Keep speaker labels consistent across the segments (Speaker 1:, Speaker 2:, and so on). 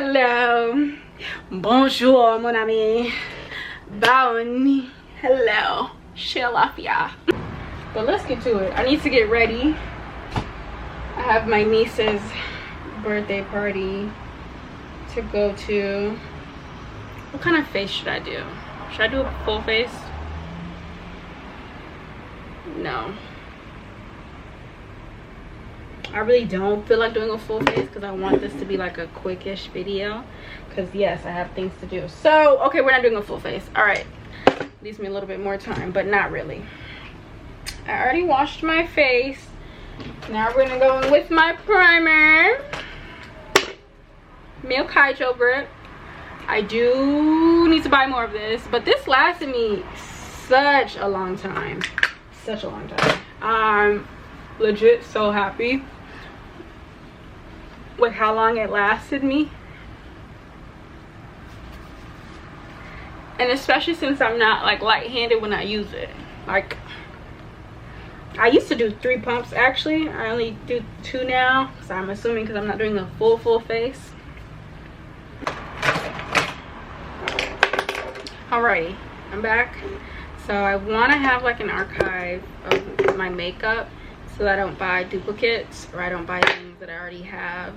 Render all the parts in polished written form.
Speaker 1: Hello. Bonjour, mon ami. Bonne. Hello. Shalafia. But let's get to it. I need to get ready. I have my niece's birthday party to go to. What kind of face should I do? Should I do a full face? No. I really don't feel like doing a full face because I want this to be like a quickish video. Because yes, I have things to do. So, okay, we're not doing a full face. All right. Leaves me a little bit more time, but not really. I already washed my face. Now we're gonna go in with my primer. Milk Hydro Grip. I do need to buy more of this, but this lasted me such a long time. Such a long time. I'm legit so happy with how long it lasted me. And especially since I'm not like light-handed when I use it. Like, I used to do 3 pumps actually. I only do 2 now, so I'm assuming because I'm not doing a full face. Alrighty, I'm back. So I want to have like an archive of my makeup so that I don't buy duplicates or I don't buy things that I already have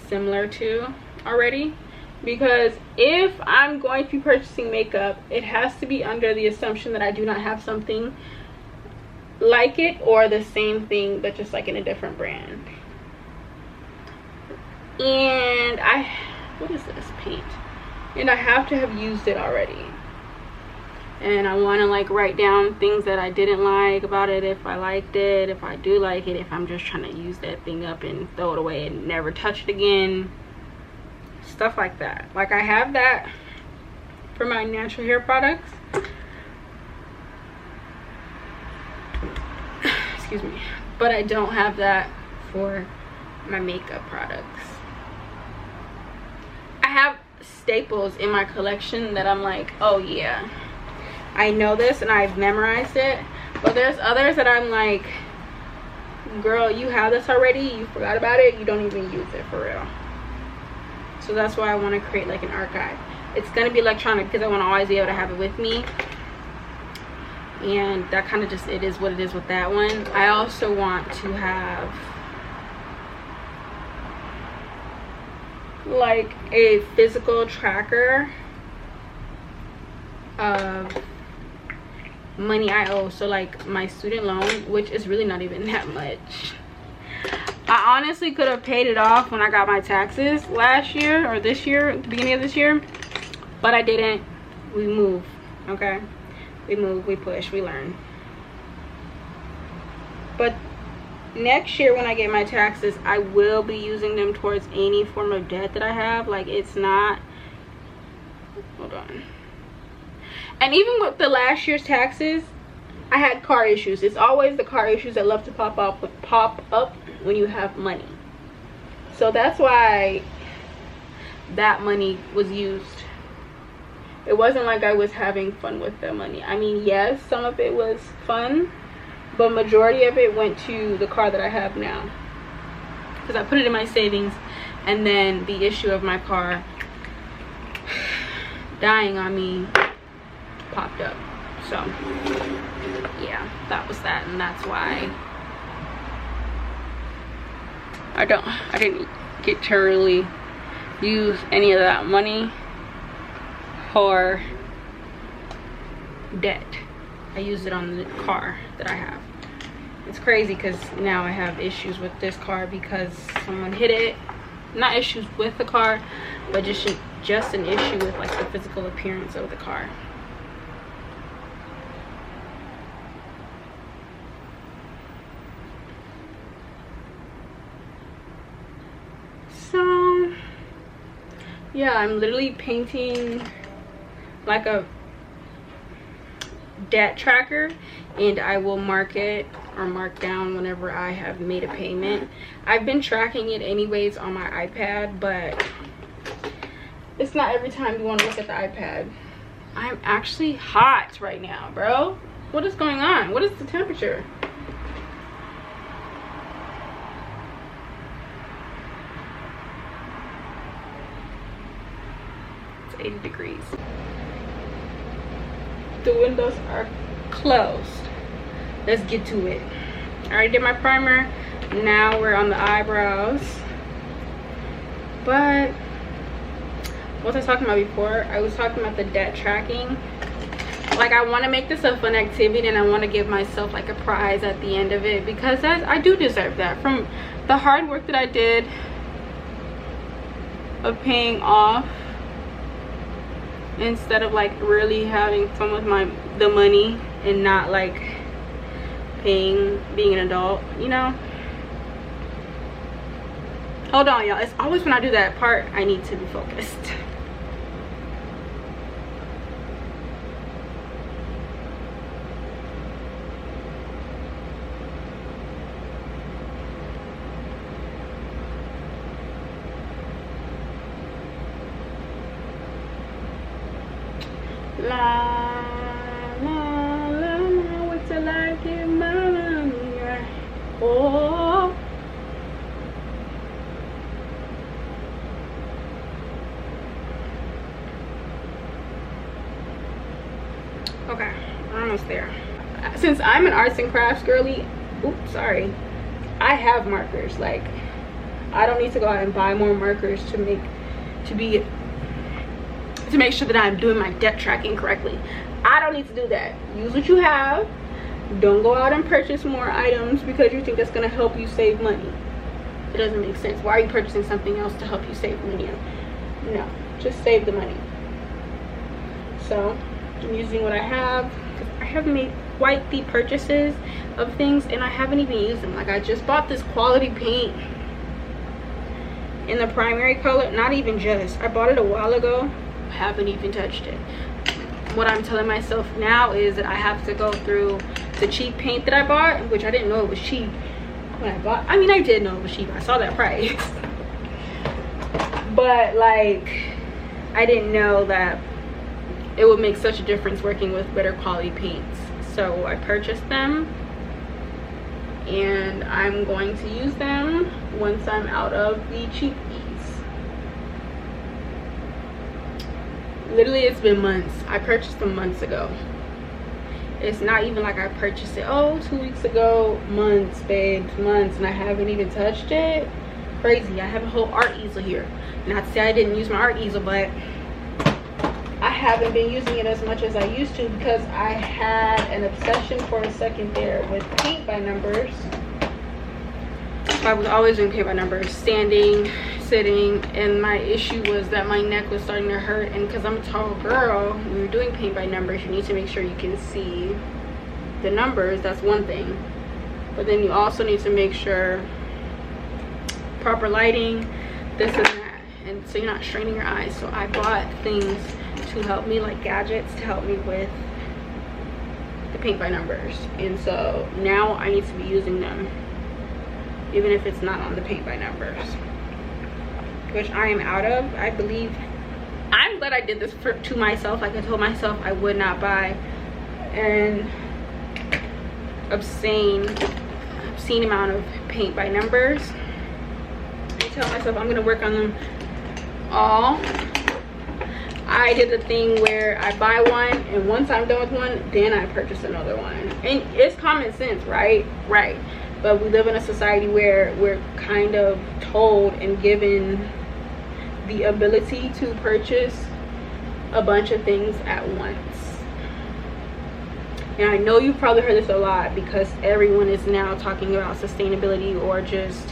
Speaker 1: similar to already. Because if I'm going to be purchasing makeup, it has to be under the assumption that I do not have something like it or the same thing but just like in a different brand. And what is this? Paint. And I have to have used it already. And I want to like write down things that I didn't like about it, if I liked it, if I do like it, if I'm just trying to use that thing up and throw it away and never touch it again. Stuff like that. Like I have that for my natural hair products. Excuse me. But I don't have that for my makeup products. I have staples in my collection that I'm like, oh yeah, I know this and I've memorized it. But there's others that I'm like, girl, you have this already, you forgot about it, you don't even use it for real. So that's why I want to create like an archive. It's going to be electronic because I want to always be able to have it with me. And that kind of just, it is what it is with that one. I also want to have like a physical tracker of money I owe. So like my student loan, which is really not even that much. I honestly could have paid it off when I got my taxes last year or this year, at the beginning of this year, but I didn't. We move, okay? We move, we push, we learn. But next year when I get my taxes, I will be using them towards any form of debt that I have. Like it's not, hold on. And even with the last year's taxes, I had car issues. It's always the car issues that love to pop up when you have money. So that's why that money was used. It wasn't like I was having fun with the money. I mean, yes, some of it was fun, but majority of it went to the car that I have now. Because I put it in my savings, and then the issue of my car dying on me popped up. So yeah, that was that, and that's why I didn't get to really use any of that money for debt. I used it on the car that I have. It's crazy because now I have issues with this car because someone hit it. Not issues with the car, but just an issue with like the physical appearance of the car. So yeah, I'm literally painting like a debt tracker, and I will mark it or mark down whenever I have made a payment. I've been tracking it anyways on my iPad, but it's not every time you want to look at the iPad. I'm actually hot right now, bro. What is going on? What is the temperature? 80 degrees. The windows are closed. Let's get to it. I already did my primer. Now we're on the eyebrows. But what was I talking about before? I was talking about the debt tracking. Like, I want to make this a fun activity, and I want to give myself like a prize at the end of it, because I do deserve that from the hard work that I did of paying off, instead of like really having fun with the money and not like being an adult, you know. Hold on, y'all. It's always when I do that part I need to be focused. La la la la, wait till I get my money. Oh. Okay, we're almost there. Since I'm an arts and crafts girly, oops, sorry, I have markers. Like, I don't need to go out and buy more markers to make sure that I'm doing my debt tracking correctly. I don't need to do that. Use what you have. Don't go out and purchase more items because you think that's going to help you save money. It doesn't make sense. Why are you purchasing something else to help you save money? No, just save the money. So I'm using what I have. I have made quite the purchases of things, and I haven't even used them. Like, I just bought this quality paint in the primary color. Not even just. I bought it a while ago. Haven't even touched it. What I'm telling myself now is that I have to go through the cheap paint that I bought, which I didn't know it was cheap when I bought. I mean, I did know it was cheap. I saw that price. But like, I didn't know that it would make such a difference working with better quality paints. So I purchased them, and I'm going to use them once I'm out of the cheapies. Literally, it's been months. I purchased them months ago. It's not even like I purchased it 2 weeks ago. Months, babes, months, and I haven't even touched it. Crazy. I have a whole art easel here. Not to say I didn't use my art easel, but I haven't been using it as much as I used to because I had an obsession for a second there with paint by numbers. So I was always doing paint by numbers, standing, sitting, and my issue was that my neck was starting to hurt. And because I'm a tall girl, when you're doing paint by numbers, you need to make sure you can see the numbers. That's one thing, but then you also need to make sure proper lighting, this and that, and so you're not straining your eyes. So I bought things to help me, like gadgets to help me with the paint by numbers, and so now I need to be using them even if it's not on the paint by numbers, which I am out of. I believe I'm glad I did this to myself. Like, I told myself I would not buy an obscene amount of paint by numbers. I tell myself I'm gonna work on them all. I did the thing where I buy one, and once I'm done with one, then I purchase another one. And it's common sense, right? Right. But we live in a society where we're kind of told and given the ability to purchase a bunch of things at once. And I know you've probably heard this a lot because everyone is now talking about sustainability or just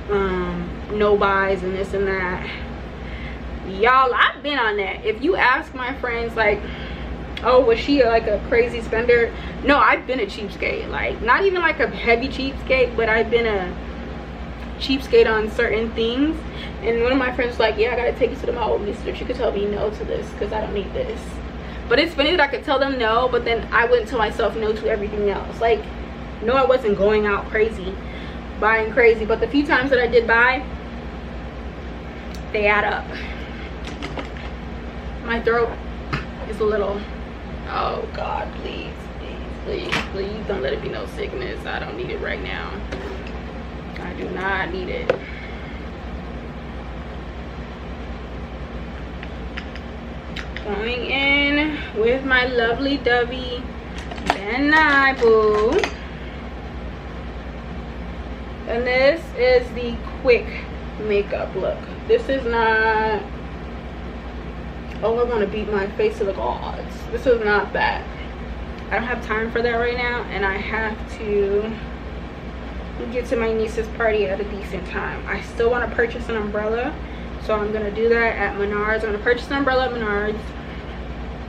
Speaker 1: no buys and this and that. Y'all, I've been on that. If you ask my friends, like, oh, was she like a crazy spender? No, I've been a cheapskate. Like, not even like a heavy cheapskate, but I've been a cheapskate on certain things. And one of my friends was like, yeah, I gotta take you to the mall with me so that you could tell me no to this because I don't need this. But it's funny that I could tell them no, but then I wouldn't tell myself no to everything else. Like, no, I wasn't going out crazy, buying crazy, but the few times that I did buy, they add up. My throat is a little, oh God, please, please, please, please don't let it be no sickness. I don't need it right now. I do not need it. Going in with my lovely dovey Ben Nye Boo. And this is the quick makeup look. This is not, oh, I want to beat my face to the gods. This is not that. I don't have time for that right now, and I have to get to my niece's party at a decent time. I still want to purchase an umbrella, so I'm going to do that at Menards. I'm going to purchase an umbrella at Menards.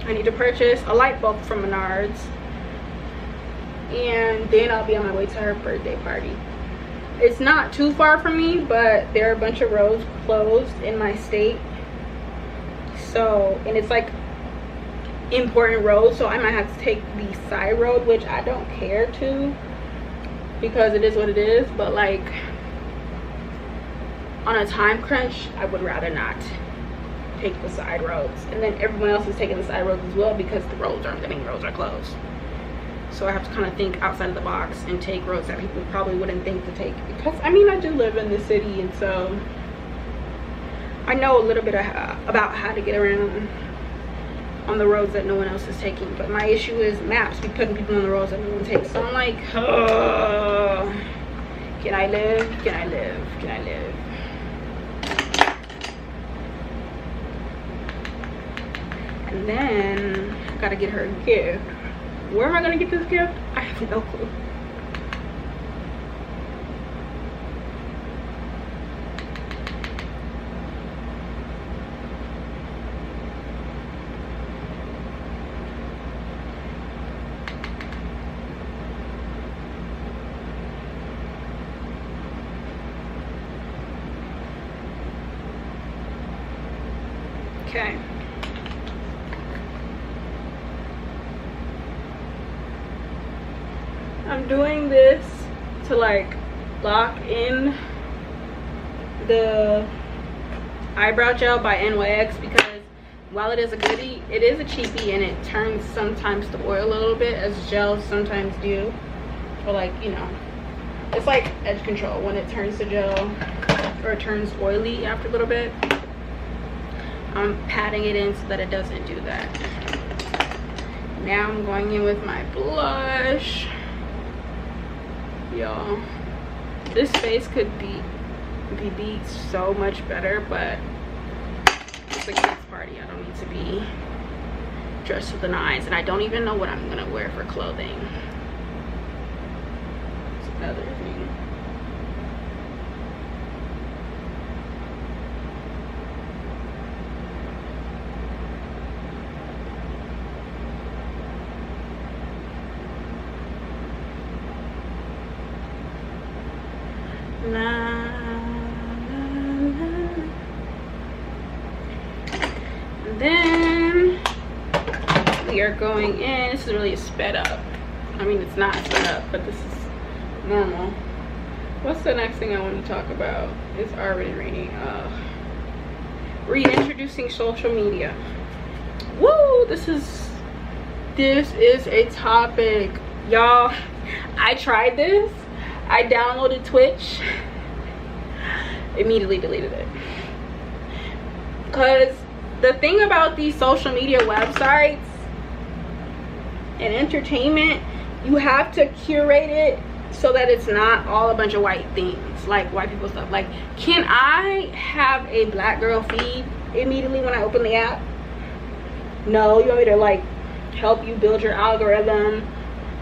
Speaker 1: I need to purchase a light bulb from Menards, and then I'll be on my way to her birthday party. It's not too far from me, but there are a bunch of roads closed in my state, so, and it's like important roads, so I might have to take the side road, which I don't care to, because it is what it is. But like on a time crunch, I would rather not take the side roads, and then everyone else is taking the side roads as well, because the roads are closed. So I have to kind of think outside of the box and take roads that people probably wouldn't think to take, because I mean, I do live in the city, and so I know a little bit about how to get around on the roads that no one else is taking. But my issue is maps be putting people on the roads that no one takes. So I'm like, oh, can I live? Can I live? Can I live? And then I gotta get her a gift. Where am I gonna get this gift? I have no clue. Okay. I'm doing this to like lock in the eyebrow gel by NYX, because while it is a goodie, it is a cheapie, and it turns sometimes to oil a little bit, as gels sometimes do. Or like, you know, it's like edge control when it turns to gel, or it turns oily after a little bit. I'm patting it in so that it doesn't do that. Now I'm going in with my blush. Y'all, this face could be so much better, but it's a kid's party. I don't need to be dressed to the nines, and I don't even know what I'm gonna wear for clothing. It's another thing. And then we are going in. This is really sped up. I mean, it's not sped up, but this is normal. What's the next thing I want to talk about? It's already raining. Reintroducing social media. Woo! This is a topic, y'all. I tried this. I downloaded Twitch, immediately deleted it, because the thing about these social media websites and entertainment, you have to curate it so that it's not all a bunch of white things, like white people stuff. Like, can I have a black girl feed immediately when I open the app? No, you want me to like help you build your algorithm,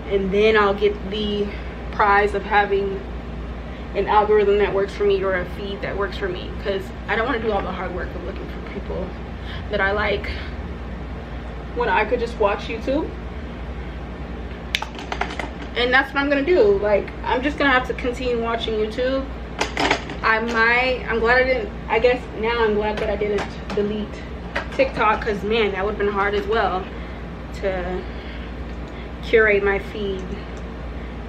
Speaker 1: and then I'll get the prize of having an algorithm that works for me, or a feed that works for me, because I don't want to do all the hard work of looking for people that I like when I could just watch YouTube. And that's what I'm gonna do. Like, I'm just gonna have to continue watching YouTube. I'm glad I didn't, I guess now I'm glad that I didn't delete TikTok, because man, that would have been hard as well to curate my feed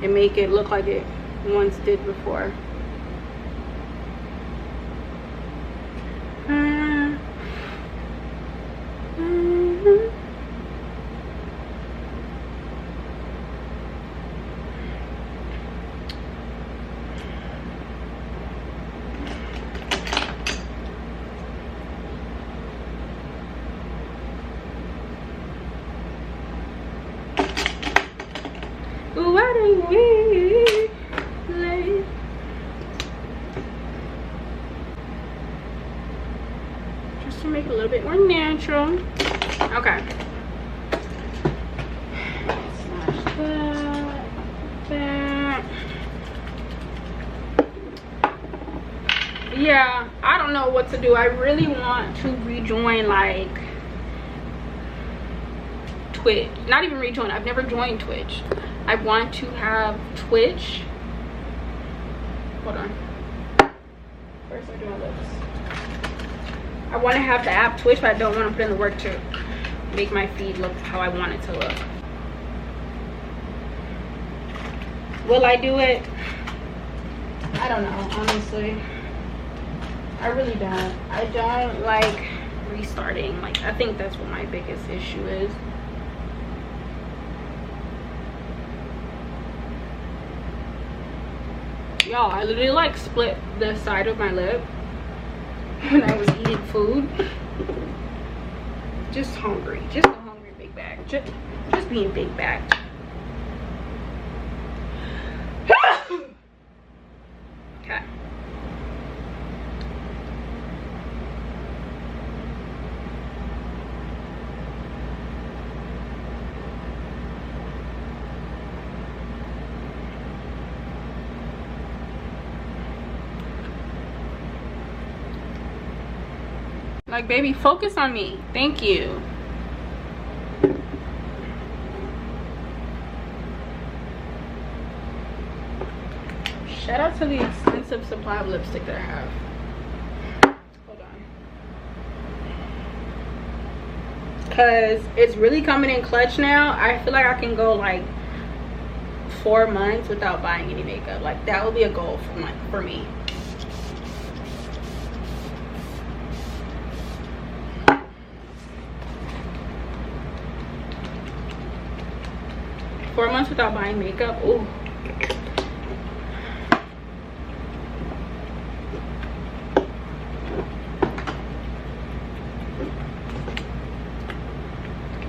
Speaker 1: and make it look like it once did before. Just to make it a little bit more natural. Okay. Smash that. Yeah, I don't know what to do. I really want to rejoin like Twitch. Not even rejoin. I've never joined Twitch. I want to have Twitch. Hold on. First I do my lips. I want to have the app Twitch, but I don't want to put in the work to make my feed look how I want it to look. Will I do it? I don't know, honestly. I really don't. I don't like restarting. Like, I think that's what my biggest issue is. Y'all, I literally like split the side of my lip when I was eating food. Just hungry. Just a hungry big bag. Just being big bagged. Okay. Like, baby, focus on me. Thank you. Shout out to the extensive supply of lipstick that I have. Hold on. Because it's really coming in clutch now. I feel like I can go like 4 months without buying any makeup. Like, that would be a goal for me. Four months without buying makeup. Ooh.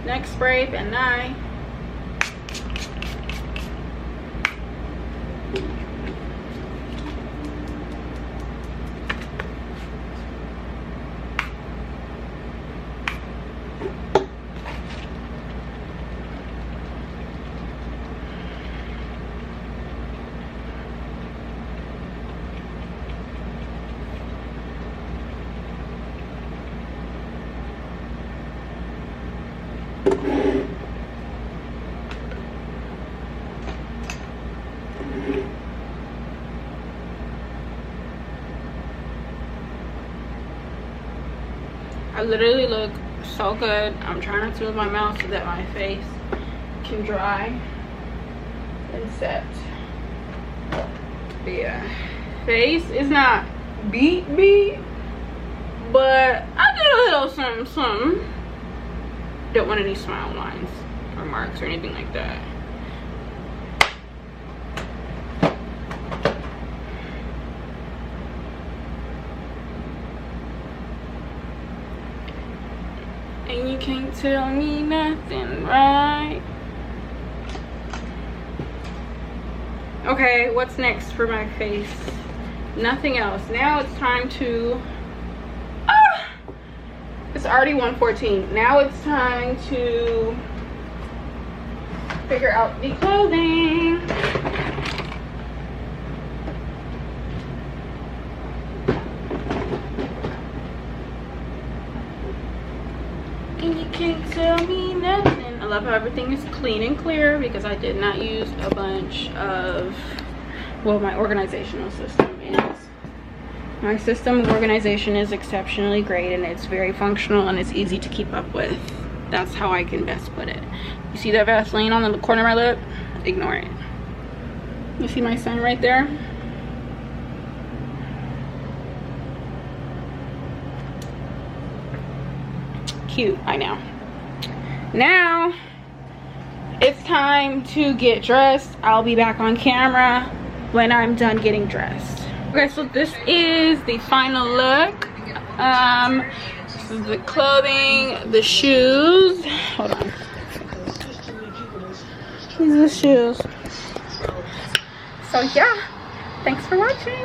Speaker 1: Next spray, pen 9. I literally look so good. I'm trying not to move my mouth so that my face can dry and set. But yeah, face is not beat, but I did a little something. Don't want any smile lines or marks or anything like that. And you can't tell me nothing, right? Okay, what's next for my face? Nothing else. Now it's time to... It's already 1:14. Now it's time to figure out the clothing. And you can't tell me nothing. I love how everything is clean and clear because I did not use a bunch of, well, my organizational system is. My system of organization is exceptionally great and it's very functional and it's easy to keep up with. That's how I can best put it. You see that Vaseline on the corner of my lip? Ignore it. You see my sun right there? Cute, I know. Now it's time to get dressed. I'll be back on camera when I'm done getting dressed. Okay, so this is the final look. This is the clothing, the shoes. Hold on. These are the shoes. So yeah, thanks for watching.